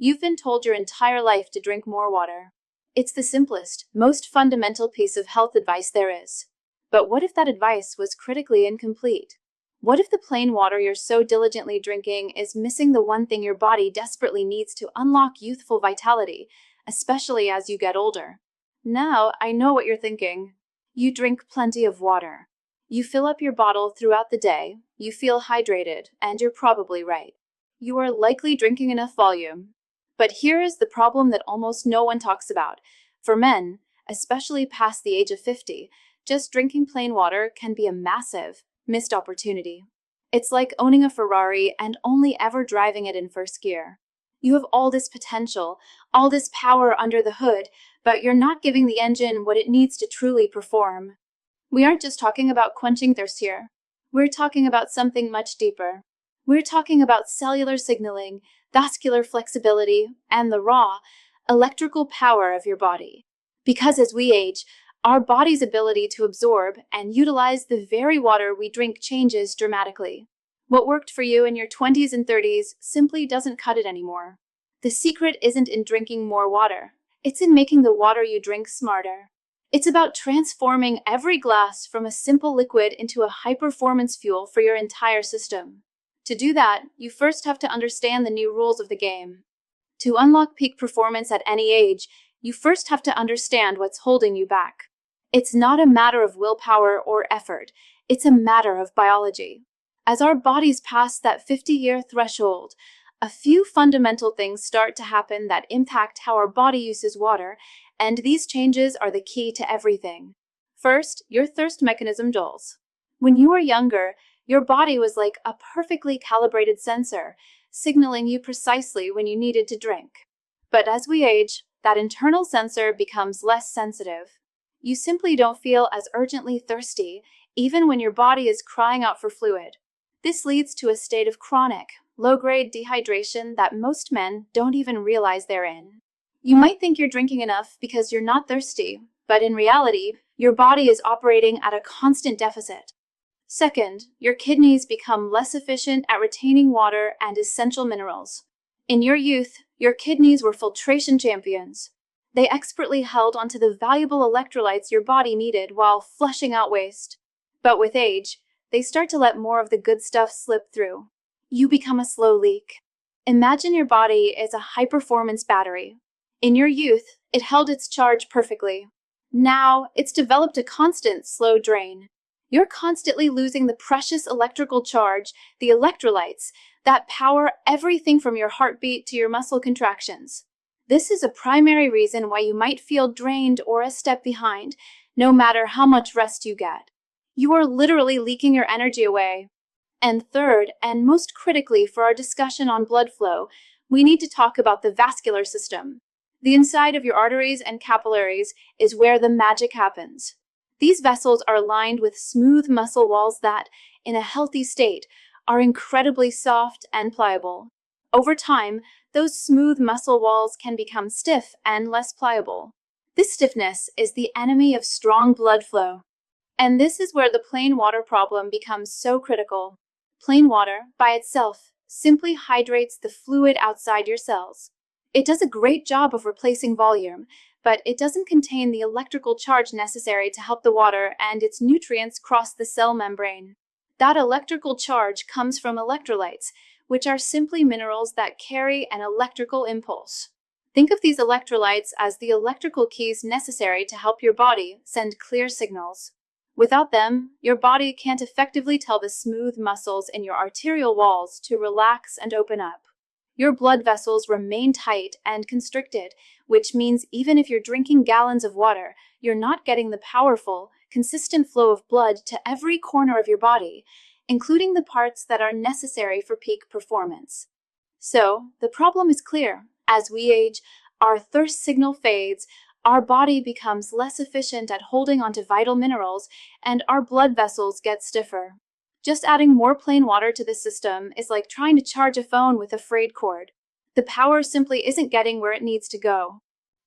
You've been told your entire life to drink more water. It's the simplest, most fundamental piece of health advice there is. But what if that advice was critically incomplete? What if the plain water you're so diligently drinking is missing the one thing your body desperately needs to unlock youthful vitality, especially as you get older? Now, I know what you're thinking. You drink plenty of water. You fill up your bottle throughout the day, you feel hydrated, and you're probably right. You are likely drinking enough volume. But here is the problem that almost no one talks about. For men, especially past the age of 50, just drinking plain water can be a massive, missed opportunity. It's like owning a Ferrari and only ever driving it in first gear. You have all this potential, all this power under the hood, but you're not giving the engine what it needs to truly perform. We aren't just talking about quenching thirst here. We're talking about something much deeper. We're talking about cellular signaling, vascular flexibility, and the raw, electrical power of your body. Because as we age, our body's ability to absorb and utilize the very water we drink changes dramatically. What worked for you in your 20s and 30s simply doesn't cut it anymore. The secret isn't in drinking more water. It's in making the water you drink smarter. It's about transforming every glass from a simple liquid into a high-performance fuel for your entire system. To do that, you first have to understand the new rules of the game. To unlock peak performance at any age, you first have to understand what's holding you back. It's not a matter of willpower or effort, it's a matter of biology. As our bodies pass that 50-year threshold, a few fundamental things start to happen that impact how our body uses water, and these changes are the key to everything. First, your thirst mechanism dulls. When you were younger, your body was like a perfectly calibrated sensor, signaling you precisely when you needed to drink. But as we age, that internal sensor becomes less sensitive. You simply don't feel as urgently thirsty, even when your body is crying out for fluid. This leads to a state of chronic, low-grade dehydration that most men don't even realize they're in. You might think you're drinking enough because you're not thirsty, but in reality, your body is operating at a constant deficit. Second, your kidneys become less efficient at retaining water and essential minerals. In your youth, your kidneys were filtration champions. They expertly held onto the valuable electrolytes your body needed while flushing out waste. But with age, they start to let more of the good stuff slip through. You become a slow leak. Imagine your body is a high-performance battery. In your youth, it held its charge perfectly. Now, it's developed a constant slow drain. You're constantly losing the precious electrical charge, the electrolytes, that power everything from your heartbeat to your muscle contractions. This is a primary reason why you might feel drained or a step behind, no matter how much rest you get. You are literally leaking your energy away. And third, and most critically for our discussion on blood flow, we need to talk about the vascular system. The inside of your arteries and capillaries is where the magic happens. These vessels are lined with smooth muscle walls that, in a healthy state, are incredibly soft and pliable. Over time, those smooth muscle walls can become stiff and less pliable. This stiffness is the enemy of strong blood flow. And this is where the plain water problem becomes so critical. Plain water, by itself, simply hydrates the fluid outside your cells. It does a great job of replacing volume, but it doesn't contain the electrical charge necessary to help the water and its nutrients cross the cell membrane. That electrical charge comes from electrolytes, which are simply minerals that carry an electrical impulse. Think of these electrolytes as the electrical keys necessary to help your body send clear signals. Without them, your body can't effectively tell the smooth muscles in your arterial walls to relax and open up. Your blood vessels remain tight and constricted, which means even if you're drinking gallons of water, you're not getting the powerful, consistent flow of blood to every corner of your body, including the parts that are necessary for peak performance. So, the problem is clear. As we age, our thirst signal fades, our body becomes less efficient at holding onto vital minerals, and our blood vessels get stiffer. Just adding more plain water to the system is like trying to charge a phone with a frayed cord. The power simply isn't getting where it needs to go.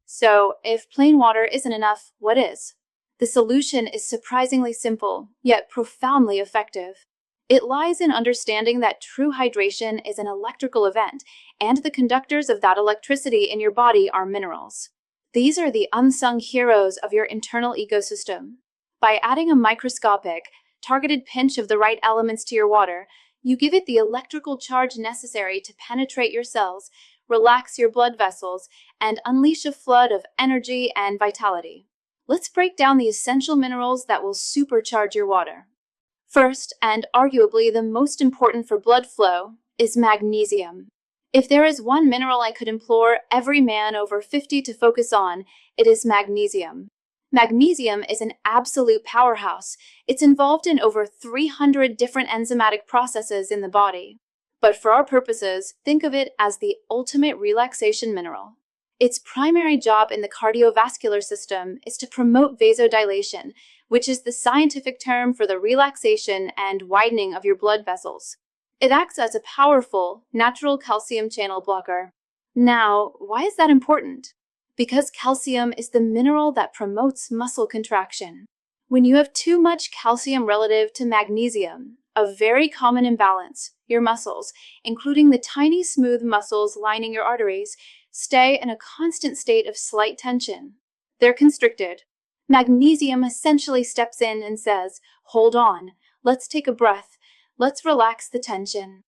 So, if plain water isn't enough, what is? The solution is surprisingly simple, yet profoundly effective. It lies in understanding that true hydration is an electrical event, and the conductors of that electricity in your body are minerals. These are the unsung heroes of your internal ecosystem. By adding a microscopic, targeted pinch of the right elements to your water, you give it the electrical charge necessary to penetrate your cells, relax your blood vessels, and unleash a flood of energy and vitality. Let's break down the essential minerals that will supercharge your water. First, and arguably the most important for blood flow, is magnesium. If there is one mineral I could implore every man over 50 to focus on, it is magnesium. Magnesium is an absolute powerhouse. It's involved in over 300 different enzymatic processes in the body. But for our purposes, think of it as the ultimate relaxation mineral. Its primary job in the cardiovascular system is to promote vasodilation, which is the scientific term for the relaxation and widening of your blood vessels. It acts as a powerful, natural calcium channel blocker. Now, why is that important? Because calcium is the mineral that promotes muscle contraction. When you have too much calcium relative to magnesium, a very common imbalance, your muscles, including the tiny smooth muscles lining your arteries, stay in a constant state of slight tension. They're constricted. Magnesium essentially steps in and says, "Hold on, let's take a breath, let's relax the tension."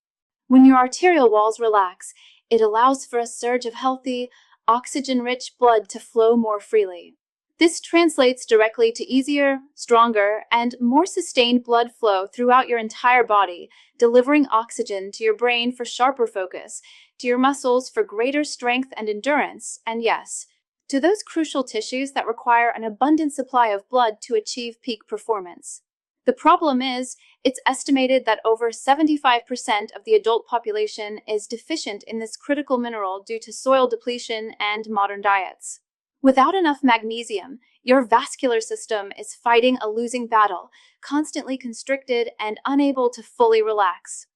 When your arterial walls relax, it allows for a surge of healthy, oxygen-rich blood to flow more freely. This translates directly to easier, stronger, and more sustained blood flow throughout your entire body, delivering oxygen to your brain for sharper focus, to your muscles for greater strength and endurance, and yes, to those crucial tissues that require an abundant supply of blood to achieve peak performance. The problem is, it's estimated that over 75% of the adult population is deficient in this critical mineral due to soil depletion and modern diets. Without enough magnesium, your vascular system is fighting a losing battle, constantly constricted and unable to fully relax.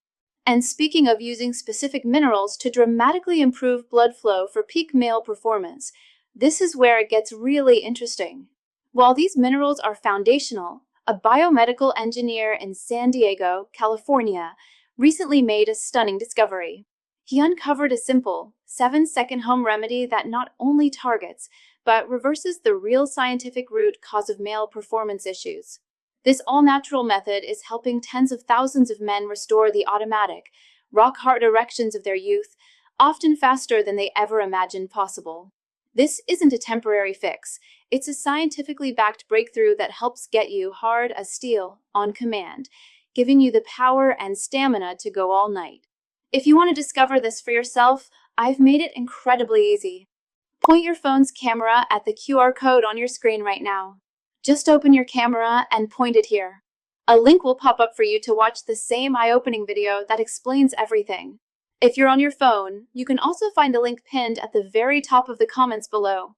And speaking of using specific minerals to dramatically improve blood flow for peak male performance, this is where it gets really interesting. While these minerals are foundational, a biomedical engineer in San Diego, California, recently made a stunning discovery. He uncovered a simple, 7-second home remedy that not only targets, but reverses the real scientific root cause of male performance issues. This all-natural method is helping tens of thousands of men restore the automatic, rock-hard erections of their youth, often faster than they ever imagined possible. This isn't a temporary fix. It's a scientifically backed breakthrough that helps get you hard as steel, on command, giving you the power and stamina to go all night. If you want to discover this for yourself, I've made it incredibly easy. Point your phone's camera at the QR code on your screen right now. Just open your camera and point it here. A link will pop up for you to watch the same eye-opening video that explains everything. If you're on your phone, you can also find a link pinned at the very top of the comments below.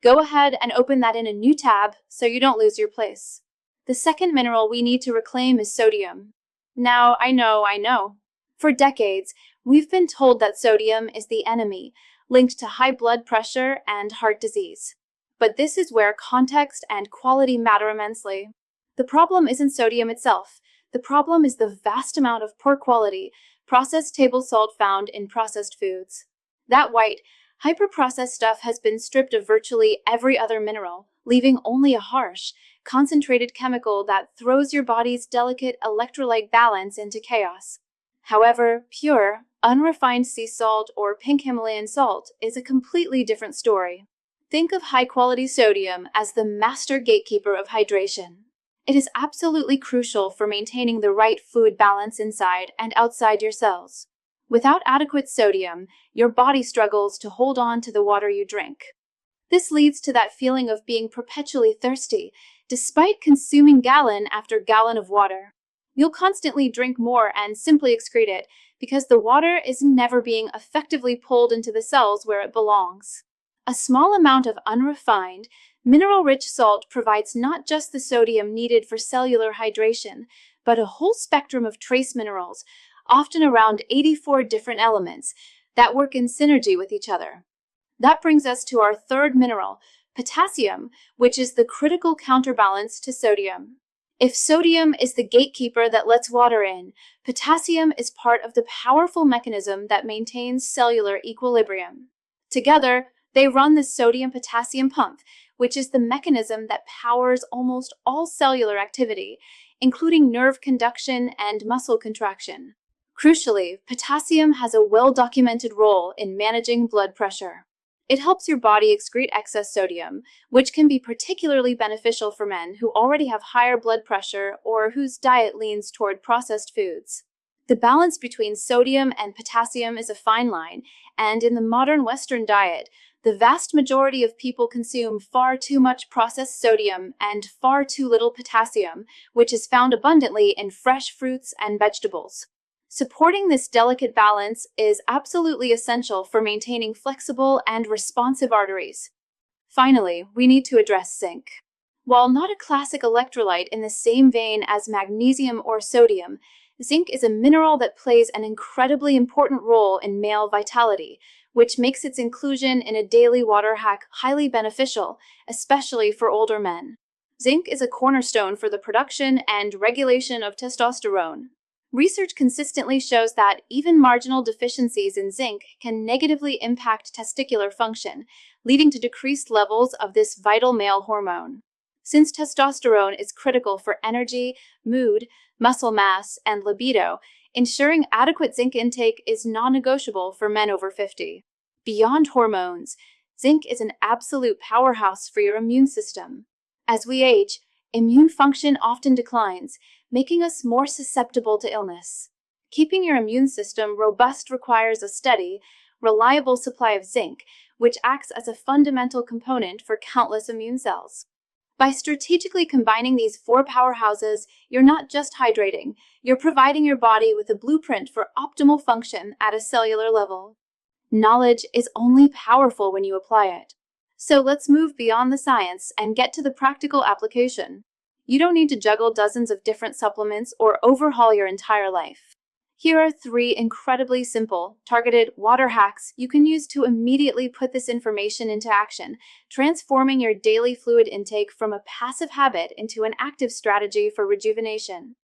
Go ahead and open that in a new tab so you don't lose your place. The second mineral we need to reclaim is sodium. Now, I know. For decades, we've been told that sodium is the enemy, linked to high blood pressure and heart disease. But this is where context and quality matter immensely. The problem isn't sodium itself. The problem is the vast amount of poor quality, processed table salt found in processed foods. That white, hyper-processed stuff has been stripped of virtually every other mineral, leaving only a harsh, concentrated chemical that throws your body's delicate electrolyte balance into chaos. However, pure, unrefined sea salt or pink Himalayan salt is a completely different story. Think of high-quality sodium as the master gatekeeper of hydration. It is absolutely crucial for maintaining the right food balance inside and outside your cells. Without adequate sodium, your body struggles to hold on to the water you drink. This leads to that feeling of being perpetually thirsty, despite consuming gallon after gallon of water. You'll constantly drink more and simply excrete it, because the water is never being effectively pulled into the cells where it belongs. A small amount of unrefined, mineral-rich salt provides not just the sodium needed for cellular hydration, but a whole spectrum of trace minerals, often around 84 different elements, that work in synergy with each other. That brings us to our third mineral, potassium, which is the critical counterbalance to sodium. If sodium is the gatekeeper that lets water in, potassium is part of the powerful mechanism that maintains cellular equilibrium. Together, they run the sodium-potassium pump, which is the mechanism that powers almost all cellular activity, including nerve conduction and muscle contraction. Crucially, potassium has a well-documented role in managing blood pressure. It helps your body excrete excess sodium, which can be particularly beneficial for men who already have higher blood pressure or whose diet leans toward processed foods. The balance between sodium and potassium is a fine line, and in the modern Western diet, the vast majority of people consume far too much processed sodium and far too little potassium, which is found abundantly in fresh fruits and vegetables. Supporting this delicate balance is absolutely essential for maintaining flexible and responsive arteries. Finally, we need to address zinc. While not a classic electrolyte in the same vein as magnesium or sodium, zinc is a mineral that plays an incredibly important role in male vitality, which makes its inclusion in a daily water hack highly beneficial, especially for older men. Zinc is a cornerstone for the production and regulation of testosterone. Research consistently shows that even marginal deficiencies in zinc can negatively impact testicular function, leading to decreased levels of this vital male hormone. Since testosterone is critical for energy, mood, muscle mass, and libido, ensuring adequate zinc intake is non-negotiable for men over 50. Beyond hormones, zinc is an absolute powerhouse for your immune system. As we age, immune function often declines, making us more susceptible to illness. Keeping your immune system robust requires a steady, reliable supply of zinc, which acts as a fundamental component for countless immune cells. By strategically combining these four powerhouses, you're not just hydrating, you're providing your body with a blueprint for optimal function at a cellular level. Knowledge is only powerful when you apply it. So let's move beyond the science and get to the practical application. You don't need to juggle dozens of different supplements or overhaul your entire life. Here are 3 incredibly simple, targeted water hacks you can use to immediately put this information into action, transforming your daily fluid intake from a passive habit into an active strategy for rejuvenation.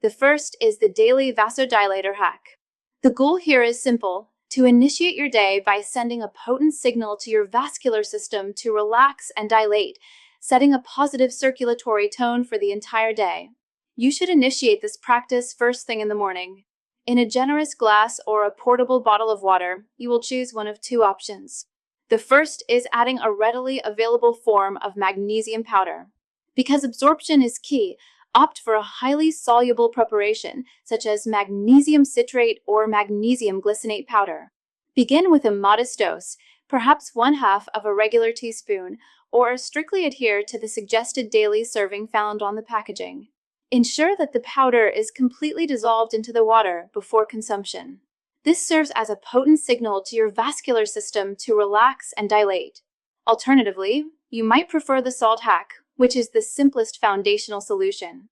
The first is the daily vasodilator hack. The goal here is simple: to initiate your day by sending a potent signal to your vascular system to relax and dilate, setting a positive circulatory tone for the entire day. You should initiate this practice first thing in the morning. In a generous glass or a portable bottle of water, you will choose one of 2 options. The first is adding a readily available form of magnesium powder. Because absorption is key, opt for a highly soluble preparation, such as magnesium citrate or magnesium glycinate powder. Begin with a modest dose, perhaps 1/2 of a regular teaspoon, or strictly adhere to the suggested daily serving found on the packaging. Ensure that the powder is completely dissolved into the water before consumption. This serves as a potent signal to your vascular system to relax and dilate. Alternatively, you might prefer the salt hack, which is the simplest foundational solution.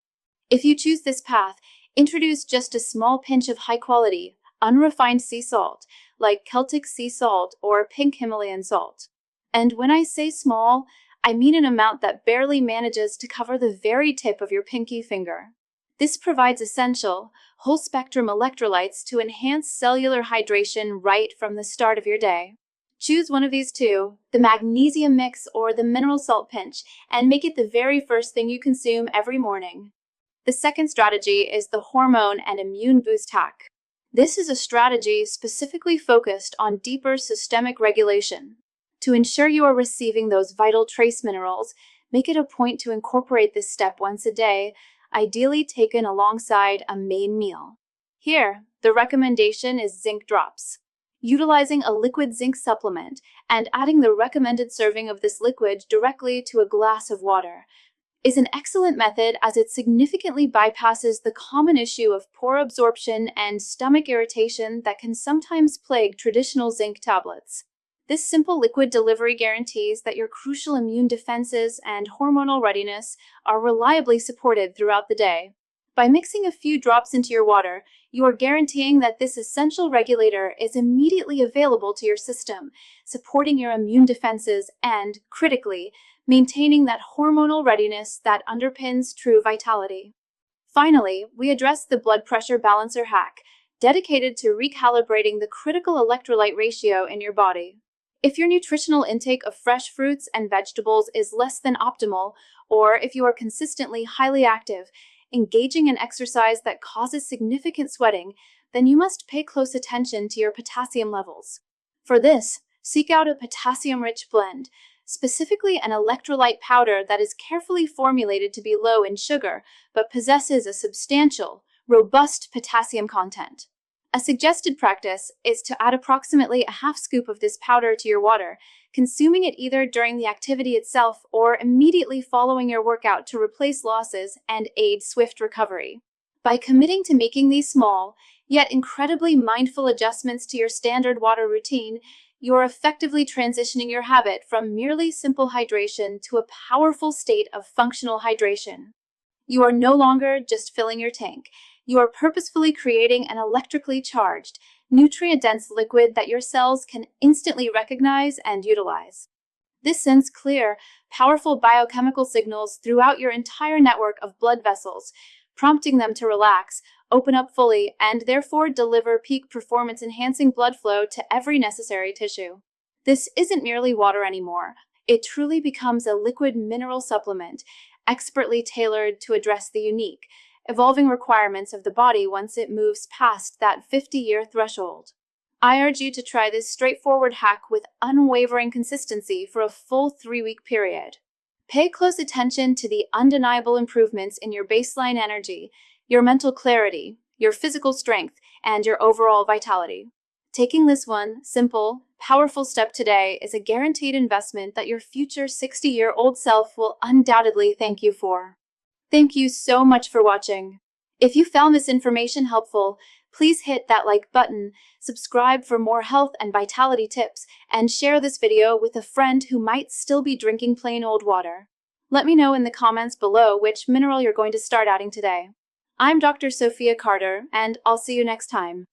If you choose this path, introduce just a small pinch of high-quality, unrefined sea salt, like Celtic sea salt or pink Himalayan salt. And when I say small, I mean an amount that barely manages to cover the very tip of your pinky finger. This provides essential, whole-spectrum electrolytes to enhance cellular hydration right from the start of your day. Choose one of these 2, the magnesium mix or the mineral salt pinch, and make it the very first thing you consume every morning. The second strategy is the hormone and immune boost hack. This is a strategy specifically focused on deeper systemic regulation. To ensure you are receiving those vital trace minerals, make it a point to incorporate this step once a day, ideally taken alongside a main meal. Here, the recommendation is zinc drops. Utilizing a liquid zinc supplement and adding the recommended serving of this liquid directly to a glass of water is an excellent method, as it significantly bypasses the common issue of poor absorption and stomach irritation that can sometimes plague traditional zinc tablets. This simple liquid delivery guarantees that your crucial immune defenses and hormonal readiness are reliably supported throughout the day. By mixing a few drops into your water, you are guaranteeing that this essential regulator is immediately available to your system, supporting your immune defenses and, critically, maintaining that hormonal readiness that underpins true vitality. Finally, we address the blood pressure balancer hack, dedicated to recalibrating the critical electrolyte ratio in your body. If your nutritional intake of fresh fruits and vegetables is less than optimal, or if you are consistently highly active, engaging in exercise that causes significant sweating, then you must pay close attention to your potassium levels. For this, seek out a potassium-rich blend, specifically an electrolyte powder that is carefully formulated to be low in sugar, but possesses a substantial, robust potassium content. A suggested practice is to add approximately a half scoop of this powder to your water, consuming it either during the activity itself or immediately following your workout to replace losses and aid swift recovery. By committing to making these small, yet incredibly mindful adjustments to your standard water routine, you're effectively transitioning your habit from merely simple hydration to a powerful state of functional hydration. You are no longer just filling your tank. You are purposefully creating an electrically charged, nutrient-dense liquid that your cells can instantly recognize and utilize. This sends clear, powerful biochemical signals throughout your entire network of blood vessels, prompting them to relax, open up fully, and therefore deliver peak performance-enhancing blood flow to every necessary tissue. This isn't merely water anymore. It truly becomes a liquid mineral supplement, expertly tailored to address the unique, evolving requirements of the body once it moves past that 50-year threshold. I urge you to try this straightforward hack with unwavering consistency for a full 3-week period. Pay close attention to the undeniable improvements in your baseline energy, your mental clarity, your physical strength, and your overall vitality. Taking this one simple, powerful step today is a guaranteed investment that your future 60-year-old self will undoubtedly thank you for. Thank you so much for watching. If you found this information helpful, please hit that like button, subscribe for more health and vitality tips, and share this video with a friend who might still be drinking plain old water. Let me know in the comments below which mineral you're going to start adding today. I'm Dr. Sophia Carter, and I'll see you next time.